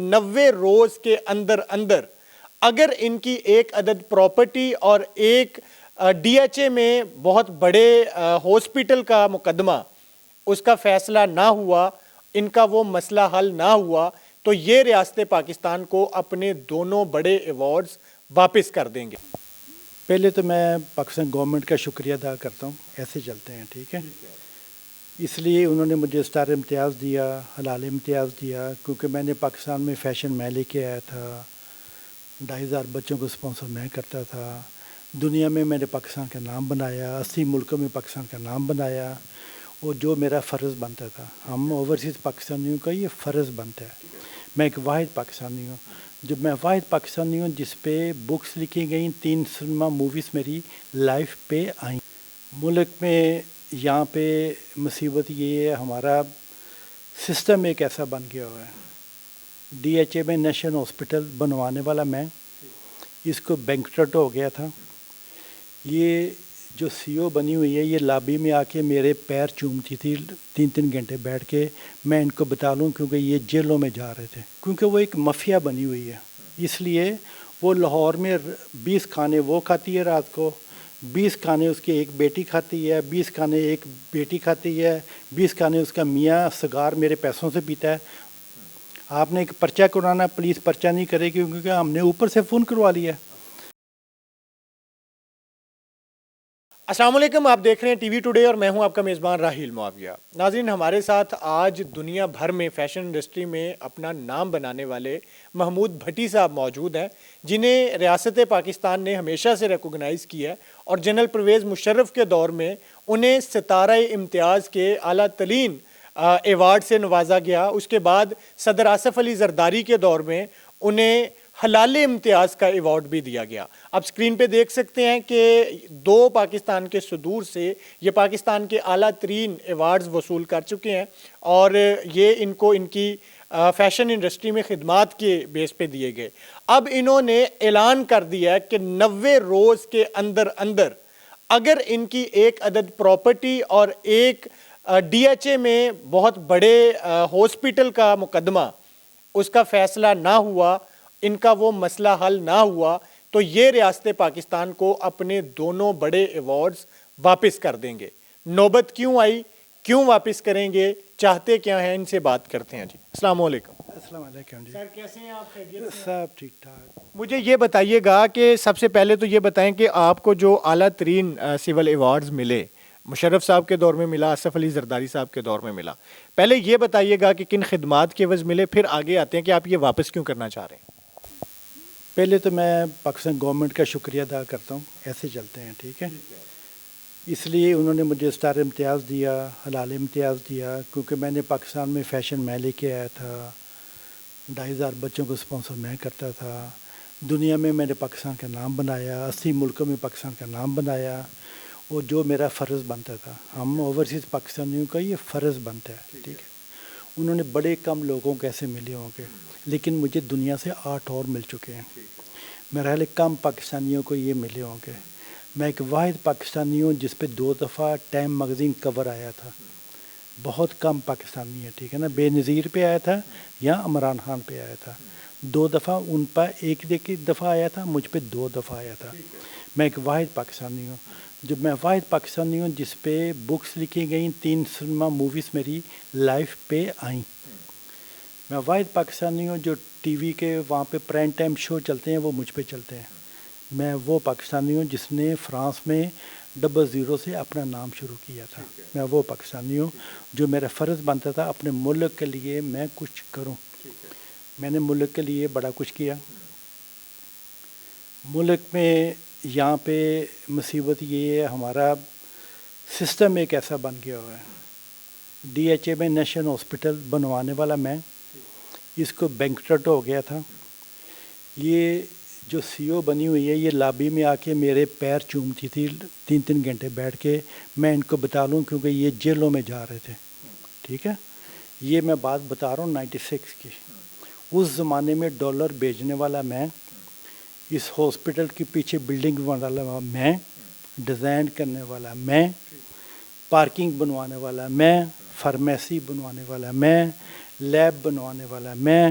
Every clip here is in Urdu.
90 روز کے اندر اندر اگر ان کی ایک عدد پراپرٹی اور ایک ڈی ایچ اے میں بہت بڑے ہاسپٹل کا مقدمہ اس کا فیصلہ نہ ہوا، ان کا وہ مسئلہ حل نہ ہوا، تو یہ ریاست پاکستان کو اپنے دونوں بڑے ایوارڈز واپس کر دیں گے۔ پہلے تو میں پاکستان گورنمنٹ کا شکریہ ادا کرتا ہوں، ایسے چلتے ہیں، ٹھیک ہے۔ اس لیے انہوں نے مجھے اسٹار امتیاز دیا، حلال امتیاز دیا، کیونکہ میں نے پاکستان میں فیشن میں لے کے آیا تھا، 2,500 بچوں کو سپانسر میں کرتا تھا، دنیا میں نے پاکستان کا نام بنایا، 80 ملکوں میں پاکستان کا نام بنایا، اور جو میرا فرض بنتا تھا، ہم اوورسیز پاکستانیوں کا یہ فرض بنتا ہے۔ میں ایک واحد پاکستانی ہوں، جب میں واحد پاکستانی ہوں جس پہ بکس لکھی گئیں، 3 سنیما موویز میری لائف پہ آئیں۔ ملک میں یہاں پہ مصیبت یہ ہے، ہمارا سسٹم ایک ایسا بن گیا ہوا ہے، ڈی ایچ اے میں نیشنل ہاسپٹل بنوانے والا میں، اس کو بینکرپٹ ہو گیا تھا۔ یہ جو سی او بنی ہوئی ہے، یہ لابی میں آ کے میرے پیر چومتی تھی 3 گھنٹے بیٹھ کے، میں ان کو بتا لوں کیونکہ یہ جیلوں میں جا رہے تھے، کیونکہ وہ ایک مافیا بنی ہوئی ہے۔ اس لیے وہ لاہور میں 20 کھانے وہ کھاتی ہے رات کو، 20 کھانے اس کی ایک بیٹی کھاتی ہے، 20 کھانے ایک بیٹی کھاتی ہے، 20 کھانے اس کا میاں سگار میرے پیسوں سے پیتا ہے۔ آپ نے ایک پرچہ کرانا، پولیس پرچہ نہیں کرے گی کیونکہ ہم نے اوپر سے فون کروا لیا۔ السلام علیکم، آپ دیکھ رہے ہیں ٹی وی ٹوڈے اور میں ہوں آپ کا میزبان راحیل معاویہ۔ ناظرین، ہمارے ساتھ آج دنیا بھر میں فیشن انڈسٹری میں اپنا نام بنانے والے محمود بھٹی صاحب موجود ہیں، جنہیں ریاست پاکستان نے ہمیشہ سے ریکوگنائز کیا ہے اور جنرل پرویز مشرف کے دور میں انہیں ستارہ امتیاز کے اعلیٰ ترین ایوارڈ سے نوازا گیا۔ اس کے بعد صدر آصف علی زرداری کے دور میں انہیں حلال امتیاز کا ایوارڈ بھی دیا گیا۔ آپ سکرین پہ دیکھ سکتے ہیں کہ 2 پاکستان کے صدور سے یہ پاکستان کے اعلیٰ ترین ایوارڈز وصول کر چکے ہیں، اور یہ ان کو ان کی فیشن انڈسٹری میں خدمات کے بیس پہ دیے گئے۔ اب انہوں نے اعلان کر دیا ہے کہ 90 روز کے اندر اندر اگر ان کی ایک عدد پراپرٹی اور ایک ڈی ایچ اے میں بہت بڑے ہاسپٹل کا مقدمہ اس کا فیصلہ نہ ہوا، ان کا وہ مسئلہ حل نہ ہوا، تو یہ ریاست پاکستان کو اپنے دونوں بڑے ایوارڈز واپس کر دیں گے۔ نوبت کیوں آئی، کیوں واپس کریں گے، چاہتے کیا ہیں، ان سے بات کرتے ہیں۔ جی السلام علیکم۔ السلام علیکم جی۔ سر کیسے ہیں آپ؟ خیریت سے ہیں؟ سب ٹھیک ٹھاک۔ مجھے یہ بتائیے گا کہ سب سے پہلے تو یہ بتائیں کہ آپ کو جو اعلیٰ ترین سول ایوارڈز ملے، مشرف صاحب کے دور میں ملا، آصف علی زرداری صاحب کے دور میں ملا، پہلے یہ بتائیے گا کہ کن خدمات کے عوض ملے، پھر آگے آتے ہیں کہ آپ یہ واپس کیوں کرنا چاہ رہے ہیں۔ پہلے تو میں پاکستان گورنمنٹ کا شکریہ ادا کرتا ہوں، ایسے چلتے ہیں، ٹھیک ہے۔ اس لیے انہوں نے مجھے اسٹار امتیاز دیا، حلال امتیاز دیا، کیونکہ میں نے پاکستان میں فیشن میں لے کے آیا تھا، 2,500 بچوں کو سپانسر میں کرتا تھا، دنیا میں نے پاکستان کا نام بنایا، 80 ملکوں میں پاکستان کا نام بنایا، اور جو میرا فرض بنتا تھا، ہم اوورسیز پاکستانیوں کا یہ فرض بنتا ہے، ٹھیک ہے۔ انہوں نے بڑے کم لوگوں کو ایسے ملے ہوں گے، لیکن مجھے دنیا سے 8 اور مل چکے ہیں۔ میرا خیال ہے کم پاکستانیوں کو یہ ملے ہوں گے۔ میں ایک واحد پاکستانی ہوں جس پہ 2 دفعہ ٹائم میگزین کور آیا تھا، بہت کم پاکستانی ہے، ٹھیک ہے نا۔ بے نظیر پہ آیا تھا یا عمران خان پہ آیا تھا، 2 دفعہ ان پر ایک دفعہ آیا تھا، مجھ پہ 2 دفعہ آیا تھا۔ میں ایک واحد پاکستانی ہوں، جب میں واحد پاکستانی ہوں جس پہ بکس لکھی گئیں، 3 سنیما موویز میری لائف پہ آئیں۔ میں واحد پاکستانی ہوں جو ٹی وی کے وہاں پہ پرائم ٹائم شو چلتے ہیں، وہ مجھ پہ چلتے ہیں۔ میں وہ پاکستانی ہوں جس نے فرانس میں 00 سے اپنا نام شروع کیا تھا۔ میں وہ پاکستانی ہوں جو میرا فرض بنتا تھا اپنے ملک کے لیے میں کچھ کروں۔ میں نے ملک کے لیے بڑا کچھ کیا۔ ملک میں یہاں پہ مصیبت یہ ہے، ہمارا سسٹم ایک ایسا بن گیا ہوا ہے، ڈی ایچ اے میں نیشنل ہاسپٹل بنوانے والا میں، اس کو بینکرپٹ ہو گیا تھا۔ یہ جو سی او بنی ہوئی ہے، یہ لابی میں آ کے میرے پیر چومتی تھی 3 گھنٹے بیٹھ کے، میں ان کو بتا لوں کیونکہ یہ جیلوں میں جا رہے تھے، ٹھیک ہے۔ یہ میں بات بتا رہا ہوں 96 کی۔ اس زمانے میں ڈالر بیچنے والا میں، اس ہاسپٹل کے پیچھے بلڈنگ بنانے والا میں، ڈیزائن کرنے والا میں، پارکنگ بنوانے والا میں، فارمیسی بنوانے والا میں، لیب بنوانے والا میں،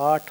8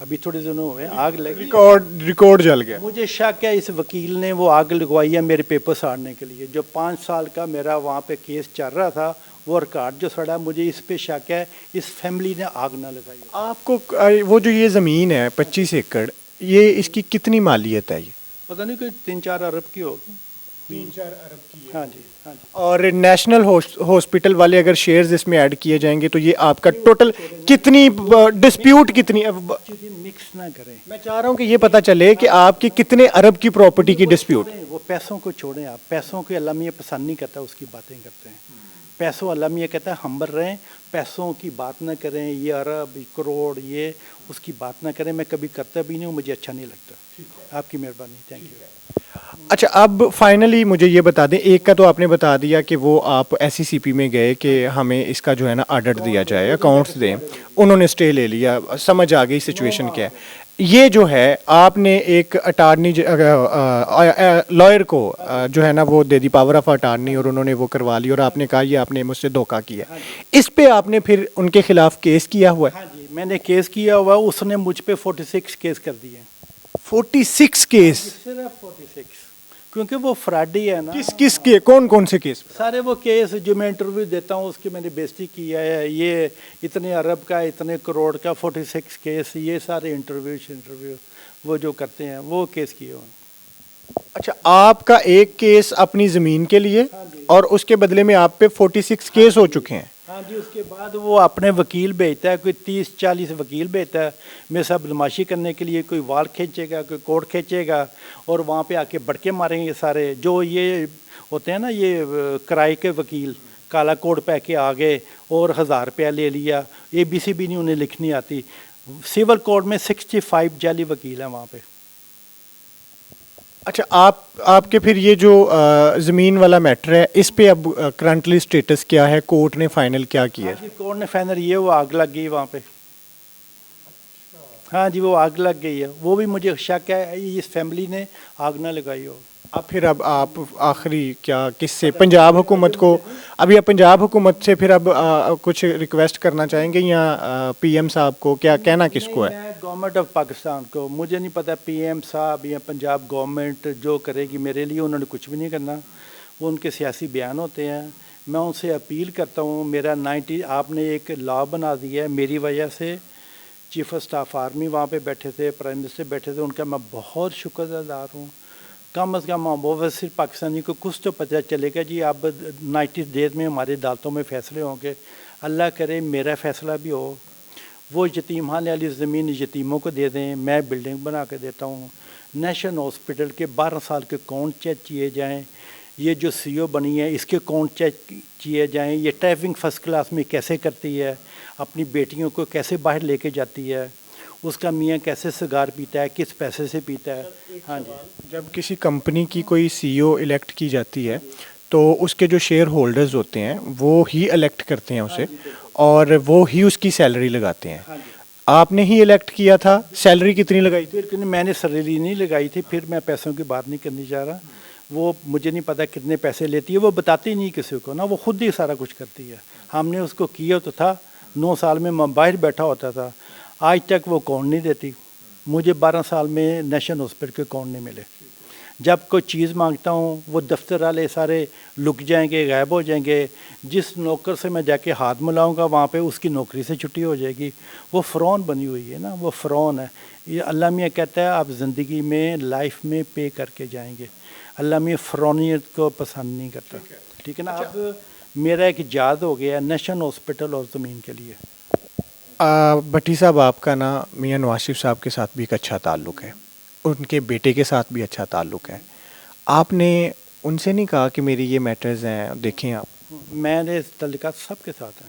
ابھی تھوڑے دنوں ہوئے آگ لگی, ریکارڈ جل گیا. مجھے شک ہے اس وکیل نے وہ آگ لگوائی ہے میرے پیپر ساڑنے کے لیے. جو 5 سال کا میرا وہاں پہ کیس چل رہا تھا وہ ریکارڈ جو سڑا, مجھے اس پہ شک ہے اس فیملی نے آگ نہ لگائی. آپ کو وہ جو یہ زمین ہے 25 ایکڑ, یہ اس کی کتنی مالیت ہے؟ یہ پتہ نہیں کوئی 3-4 ارب کی ہوگی. 3-4 ارب کی ہے. ہاں جی, ہاں جی. اور نیشنل ہاسپٹل والے اگر شیئرز اس میں ایڈ کیے جائیں گے تو یہ آپ کا ٹوٹل کتنی ڈسپیوٹ کتنی؟ مکس نہ کریں. میں چاہ رہا ہوں کہ یہ پتہ چلے کہ آپ کی کتنے ارب کی پراپرٹی کی ڈسپیوٹ. وہ پیسوں کو چھوڑیں آپ, پیسوں کو اللہ میاں پسند نہیں کرتا, اس کی باتیں کرتے ہیں. پیسوں اللہ میاں کہتا ہے ہمبر رہیں, پیسوں کی بات نہ کریں, یہ ارب کروڑ یہ اس کی بات نہ کریں. میں کبھی کرتا بھی نہیں ہوں, مجھے اچھا نہیں لگتا. آپ کی مہربانی, تھینک یو. اچھا, اب فائنلی مجھے یہ بتا دیں, ایک کا تو آپ نے بتا دیا کہ وہ آپ ایس سی سی پی میں گئے کہ ہمیں اس کا جو ہے نا آڈٹ دیا جائے, اکاؤنٹس دیں, انہوں نے اسٹے لے لیا, سمجھ آ گئی سچویشن کیا ہے. یہ جو ہے آپ نے ایک اٹارنی لائر کو جو ہے نا وہ دے دی پاور آف اٹارنی, اور انہوں نے وہ کروا لی, اور آپ نے کہا یہ آپ نے مجھ سے دھوکہ کیا. اس پہ آپ نے پھر ان کے خلاف کیس کیا ہوا ہے؟ ہاں جی, میں نے کیس کیا ہوا, اس نے مجھ پہ 46 کیس کر دیے. 46 کیس؟ صرف 46, کیونکہ وہ فراڈی ہے نا. کس کے کون سے کیس؟ سارے وہ کیس جو میں انٹرویو دیتا ہوں اس کی میں نے بےزتی کیا ہے. یہ اتنے ارب کا, اتنے کروڑ کا 46 کیس, یہ سارے انٹرویو وہ جو کرتے ہیں وہ کیس کیے ہوئے. اچھا, آپ کا ایک کیس اپنی زمین کے لیے, اور اس کے بدلے میں آپ پہ 46 کیس ہو چکے ہیں. ہاں جی, اس کے بعد وہ اپنے وکیل بھیجتا ہے, کوئی 30-40 وکیل بھیجتا ہے میں سب بدماشی کرنے کے لیے. کوئی وال کھینچے گا, کوئی کوٹ کھینچے گا, اور وہاں پہ آ کے بڑکے ماریں گے سارے. جو یہ ہوتے ہیں نا یہ کرائے کے وکیل, کالا کوٹ پہ کے آ گئے اور 1000 روپیہ لے لیا. ABC بھی نہیں انہیں لکھنی آتی. سول کوڈ میں 65 جعلی وکیل ہیں وہاں پہ. اچھا, آپ کے پھر یہ جو زمین والا میٹر ہے اس پہ اب کرنٹلی سٹیٹس کیا ہے؟ کورٹ نے فائنل کیا کیا ہے؟ کورٹ نے فائنل یہ وہ آگ لگ گئی وہاں پہ. ہاں جی, وہ آگ لگ گئی ہے. وہ بھی مجھے شک ہے اس فیملی نے آگ نہ لگائی ہو. اب آپ آخری کیا کس سے پنجاب حکومت کو, ابھی آپ پنجاب حکومت سے پھر اب کچھ ریکویسٹ کرنا چاہیں گے یا پی ایم صاحب کو, کیا کہنا کس کو ہے؟ میں گورنمنٹ آف پاکستان کو, مجھے نہیں پتہ پی ایم صاحب یا پنجاب گورنمنٹ جو کرے گی میرے لیے, انہوں نے کچھ بھی نہیں کرنا. وہ ان کے سیاسی بیان ہوتے ہیں. میں ان سے اپیل کرتا ہوں, میرا 90 آپ نے ایک لا بنا دیا ہے میری وجہ سے. چیف آف اسٹاف آرمی وہاں پہ بیٹھے تھے, پرائم منسٹر بیٹھے تھے, ان کا میں بہت شکر گزار ہوں. کم از کم وہ صرف پاکستانی کو کچھ تو پتہ چلے گا جی اب 90 ڈیز میں ہماری عدالتوں میں فیصلے ہوں گے. اللہ کرے میرا فیصلہ بھی ہو. وہ یتیم خانے والی زمین یتیموں کو دے دیں, میں بلڈنگ بنا کے دیتا ہوں. نیشنل ہاسپٹل کے 12 سال کے اکاؤنٹ چیک کیے جائیں. یہ جو CO بنی ہے اس کے اکاؤنٹ چیک کیے جائیں. یہ ٹائپنگ فرسٹ کلاس میں کیسے کرتی ہے, اپنی بیٹیوں کو کیسے باہر لے کے جاتی ہے, اس کا میاں کیسے سگار پیتا ہے, کس پیسے سے پیتا ہے. ہاں جی, جب کسی کمپنی کی کوئی CEO الیکٹ کی جاتی ہے تو اس کے جو شیئر ہولڈرز ہوتے ہیں وہ ہی الیکٹ کرتے ہیں اسے, اور وہ ہی اس کی سیلری لگاتے ہیں. آپ نے ہی الیکٹ کیا تھا, سیلری کتنی لگائی تھی؟ پھر میں نے سیلری نہیں لگائی تھی. پھر میں پیسوں کی بات نہیں کرنی چاہ رہا. وہ مجھے نہیں پتا کتنے پیسے لیتی ہے, وہ بتاتی نہیں کسی کو نا, وہ خود ہی سارا کچھ کرتی ہے. ہم نے اس کو کیا تو تھا, 9 سال میں باہر بیٹھا ہوتا تھا, آج تک وہ اکاؤنٹ نہیں دیتی. مجھے 12 سال میں نیشنل ہاسپٹل کے اکاؤنٹ نہیں ملے. جب کوئی چیز مانگتا ہوں وہ دفتر والے سارے لک جائیں گے, غائب ہو جائیں گے. جس نوکر سے میں جا کے ہاتھ ملاؤں گا وہاں پہ اس کی نوکری سے چھٹی ہو جائے گی. وہ فرعون بنی ہوئی ہے نا, وہ فرعون ہے. یہ اللہ میاں کہتا ہے آپ زندگی میں لائف میں پے کر کے جائیں گے. اللہ میاں فرعونیت کو پسند نہیں کرتا. ٹھیک ہے نا. اب میرا ایک یاد ہو گیا نیشنل ہاسپٹل اور زمین کے لیے. بھٹی صاحب, آپ کا نا میاں نواز شریف صاحب کے ساتھ بھی ایک اچھا تعلق ہے, ان کے بیٹے کے ساتھ بھی اچھا تعلق ہے. آپ نے ان سے نہیں کہا کہ میری یہ میٹرز ہیں دیکھیں آپ؟ میں نے تعلقات سب کے ساتھ ہیں,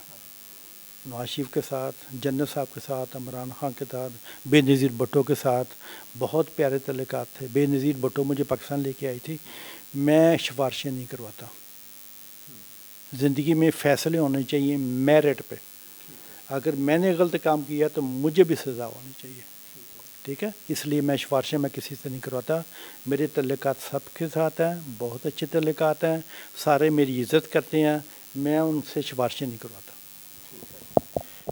نواز شریف کے ساتھ, جنرل صاحب کے ساتھ, عمران خان کے ساتھ, بے نظیر بھٹو کے ساتھ بہت پیارے تعلقات تھے. بے نظیر بھٹو مجھے پاکستان لے کے آئی تھی. میں سفارشیں نہیں کرواتا. زندگی میں فیصلے ہونے چاہیے میرٹ پہ. اگر میں نے غلط کام کیا تو مجھے بھی سزا ہونی چاہیے. ٹھیک ہے, اس لیے میں سفارشیں میں کسی سے نہیں کرواتا. میرے تعلقات سب کے ساتھ ہیں, بہت اچھے تعلقات ہیں, سارے میری عزت کرتے ہیں. میں ان سے سفارشیں نہیں کرواتا.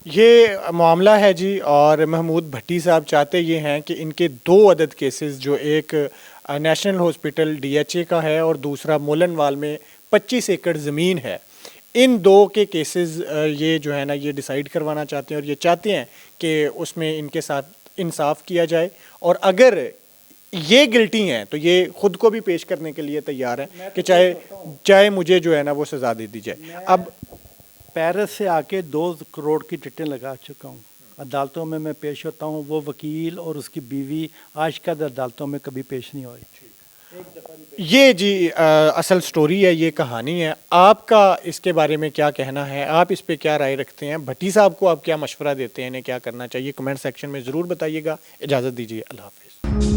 یہ معاملہ ہے جی، اور محمود بھٹی صاحب چاہتے یہ ہیں کہ ان کے 2 عدد کیسز، جو ایک national hospital D H A کا ہے اور دوسرا مولن وال میں 25 ایکڑ زمین ہے، ان 2 کے کیسز یہ جو ہے نا یہ ڈیسائیڈ کروانا چاہتے ہیں، اور یہ چاہتے ہیں کہ اس میں ان کے ساتھ انصاف کیا جائے، اور اگر یہ گلٹی ہیں تو یہ خود کو بھی پیش کرنے کے لیے تیار ہیں کہ چاہے مجھے جو ہے نا وہ سزا دے دی جائے۔ اب پیرس سے آ کے 2 کروڑ کی ٹکٹیں لگا چکا ہوں، عدالتوں میں پیش ہوتا ہوں، وہ وکیل اور اس کی بیوی آج تک عدالتوں میں کبھی پیش نہیں ہوئی۔ یہ جی اصل سٹوری ہے، یہ کہانی ہے۔ آپ کا اس کے بارے میں کیا کہنا ہے؟ آپ اس پہ کیا رائے رکھتے ہیں؟ بھٹی صاحب کو آپ کیا مشورہ دیتے ہیں، انہیں کیا کرنا چاہیے؟ کمنٹ سیکشن میں ضرور بتائیے گا۔ اجازت دیجیے، اللہ حافظ۔